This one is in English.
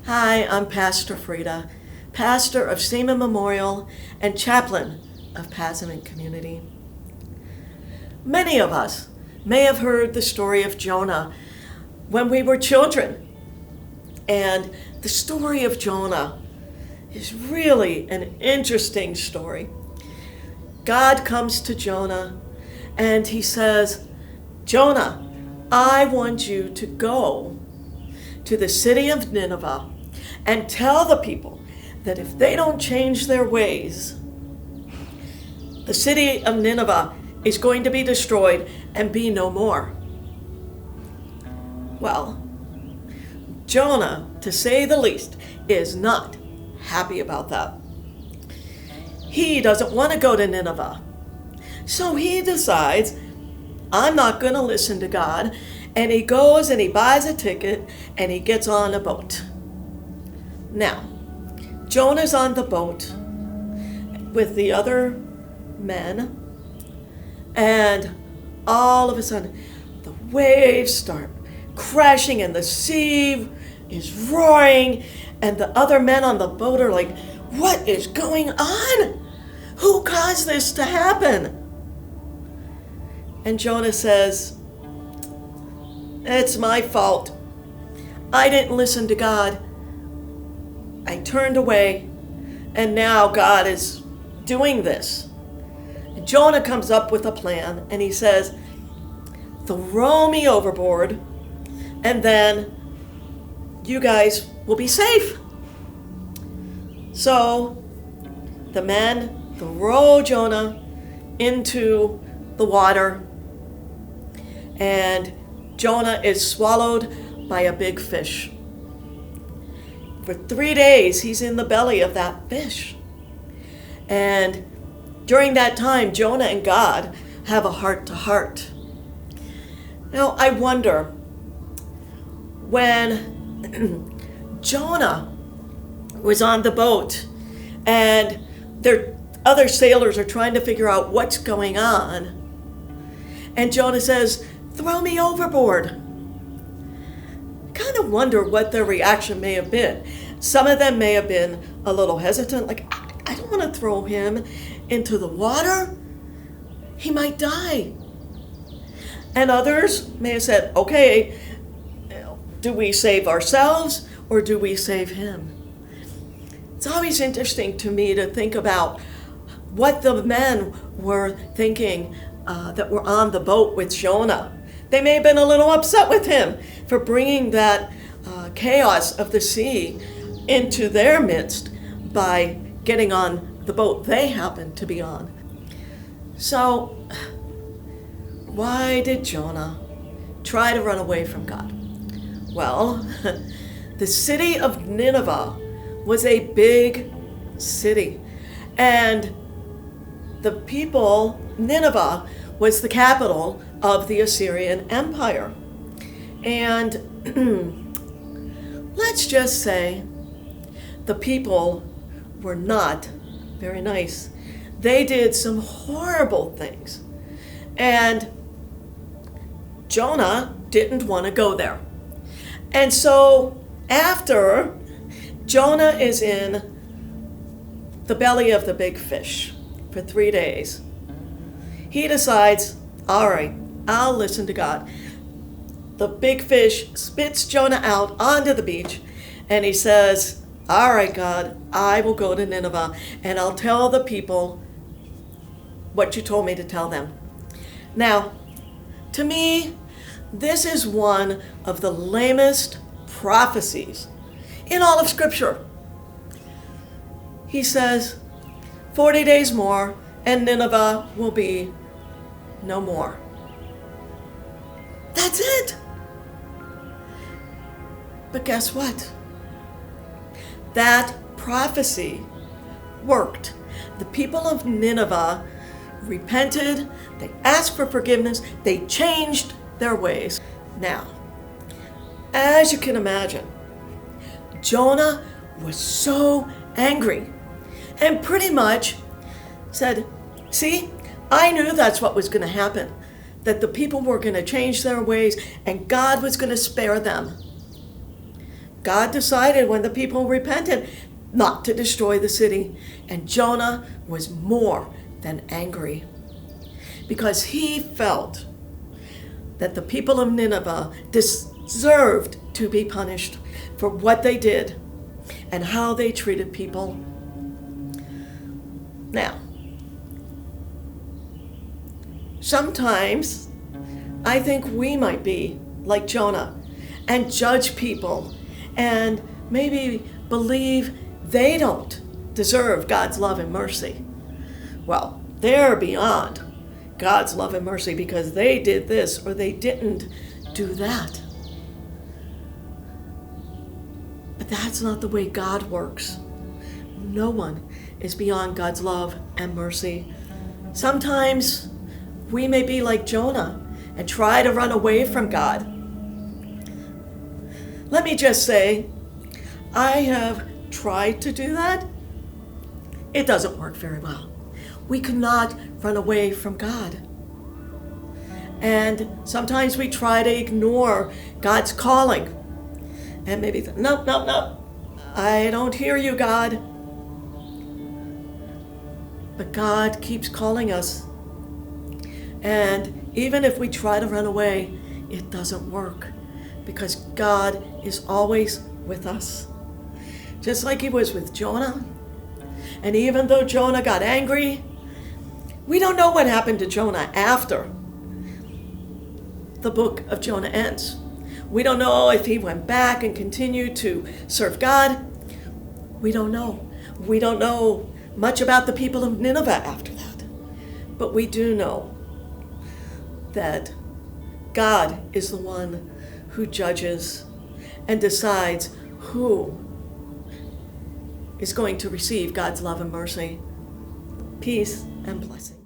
Hi, I'm Pastor Frida, pastor of Seaman Memorial and chaplain of Passament Community. Many of us may have heard the story of Jonah when we were children. And the story of Jonah is really an interesting story. God comes to Jonah and he says, Jonah, I want you to go to the city of Nineveh and tell the people that if they don't change their ways, the city of Nineveh is going to be destroyed and be no more. Well, Jonah, to say the least, is not happy about that. He doesn't want to go to Nineveh. So he decides, I'm not going to listen to God. And he goes and he buys a ticket and he gets on a boat. Now, Jonah's on the boat with the other men, and all of a sudden the waves start crashing and the sea is roaring, and the other men on the boat are like, what is going on? Who caused this to happen? And Jonah says, it's my fault. I didn't listen to God. I turned away, and now God is doing this. And Jonah comes up with a plan, and he says, throw me overboard, and then you guys will be safe. So the men throw Jonah into the water, and Jonah is swallowed by a big fish. For 3 days, he's in the belly of that fish. And during that time, Jonah and God have a heart-to-heart. Now, I wonder, when Jonah was on the boat and their other sailors are trying to figure out what's going on, and Jonah says, throw me overboard. I kind of wonder what their reaction may have been. Some of them may have been a little hesitant, like, I don't want to throw him into the water. He might die. And others may have said, okay, do we save ourselves or do we save him? It's always interesting to me to think about what the men were thinking that were on the boat with Jonah. They may have been a little upset with him for bringing that chaos of the sea into their midst by getting on the boat they happened to be on. So, why did Jonah try to run away from God? Well, the city of Nineveh was a big city, and the people, Nineveh was the capital of the Assyrian Empire. And let's just say the people were not very nice. They did some horrible things. And Jonah didn't want to go there. And so after Jonah is in the belly of the big fish for 3 days, he decides, all right, I'll listen to God. The big fish spits Jonah out onto the beach, and he says, all right, God, I will go to Nineveh, and I'll tell the people what you told me to tell them. Now, to me, this is one of the lamest prophecies in all of Scripture. He says, 40 days more, and Nineveh will be no more. That's it. But guess what? That prophecy worked. The people of Nineveh repented, they asked for forgiveness, they changed their ways. Now, as you can imagine, Jonah was so angry and pretty much said, see, I knew that's what was going to happen, that the people were going to change their ways and God was going to spare them. God decided when the people repented not to destroy the city. And Jonah was more than angry because he felt that the people of Nineveh deserved to be punished for what they did and how they treated people. Now, sometimes I think we might be like Jonah and judge people and maybe believe they don't deserve God's love and mercy. Well, they're beyond God's love and mercy because they did this or they didn't do that. But that's not the way God works. No one is beyond God's love and mercy. Sometimes we may be like Jonah and try to run away from God. Let me just say, I have tried to do that. It doesn't work very well. We cannot run away from God. And sometimes we try to ignore God's calling. And maybe, nope, I don't hear you, God. But God keeps calling us. And even if we try to run away, it doesn't work because God is always with us. Just like he was with Jonah. And even though Jonah got angry, we don't know what happened to Jonah after the book of Jonah ends. We don't know if he went back and continued to serve God. We don't know. We don't know much about the people of Nineveh after that. But we do know that God is the one who judges and decides who is going to receive God's love and mercy. Peace and blessing.